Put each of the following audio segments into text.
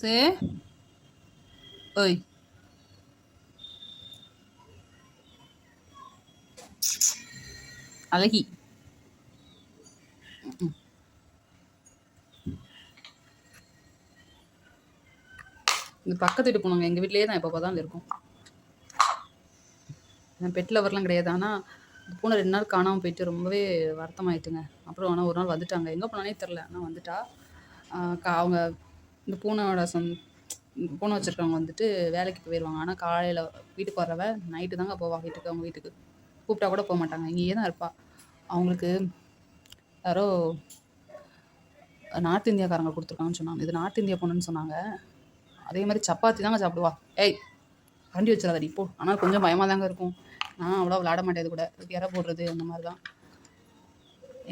சே ஓய் அழகி. இந்த பக்கத்து வீட்டு போனாங்க, எங்கள் வீட்லேயே தான் எப்போ பார்த்தாலும் இருக்கும். பெட் லவர்லாம் கிடையாது. ஆனால் இந்த பூனை 2 நாள் காணாமல் போயிட்டு ரொம்பவே வருத்தமாயிட்டுங்க. அப்புறம் ஆனால் ஒரு நாள் வந்துட்டாங்க. எங்கே போனானே தெரில. ஆனால் வந்துட்டா. அவங்க இந்த பூனை வச்சுருக்கவங்க வந்துட்டு வேலைக்கு போயிடுவாங்க. ஆனால் காலையில் வீட்டுக்கு வர்றவ நைட்டு தாங்க போவா வீட்டுக்கு. அவங்க வீட்டுக்கு கூப்பிட்டா கூட போக மாட்டாங்க. இங்கேயே தான் இருப்பாள். அவங்களுக்கு யாரோ நார்த் இந்தியாக்காரங்க கொடுத்துருக்காங்கன்னு சொன்னாங்க. இது நார்த் இந்தியா பொண்ணுன்னு சொன்னாங்க. அதே மாதிரி சப்பாத்தி தாங்க சாப்பிடுவா. ஏய் வண்டி வச்சிடாதடி போ. ஆனால் கொஞ்சம் பயமாக தாங்க இருக்கும். நான் அவ்வளோ விளாட மாட்டேது கூட. இற போடுறது அந்த மாதிரி தான்.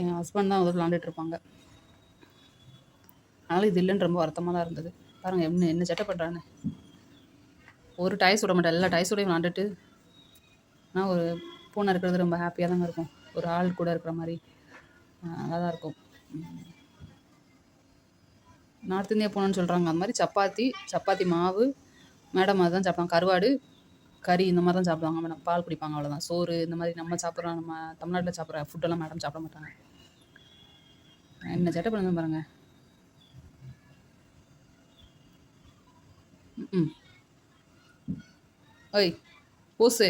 என் ஹஸ்பண்ட் தான் வந்து விளாண்டுட்டு இருப்பாங்க. அதனால் இது இல்லைன்னு ரொம்ப வருத்தமாக தான் இருந்தது. பாருங்கள் என்ன சட்டை பண்ணுறான்னு. ஒரு டாய்ஸ் விட மாட்டேன். எல்லா டாய்ஸோடையும் விளாண்டுட்டு. ஆனால் ஒரு பூனை இருக்கிறது ரொம்ப ஹாப்பியாக தாங்க இருக்கும். ஒரு ஆள் கூட இருக்கிற மாதிரி நல்லா தான் இருக்கும். நார்த் இந்தியா பூனைன்னு சொல்கிறாங்க. அந்த மாதிரி சப்பாத்தி மாவு மேடம் அதுதான் சாப்பிடுவாங்க. கருவாடு கறி இந்த மாதிரி தான் சாப்பிடுவாங்க மேடம். பால் குடிப்பாங்க, அவ்வளோதான். சோறு இந்த மாதிரி நம்ம சாப்பிட்றோம், நம்ம தமிழ்நாட்டில் சாப்பிட்ற ஃபுட்டெல்லாம் மேடம் சாப்பிட மாட்டாங்க. என்ன சேட்டை பண்ணுங்க பாருங்கள். ஓய் போசு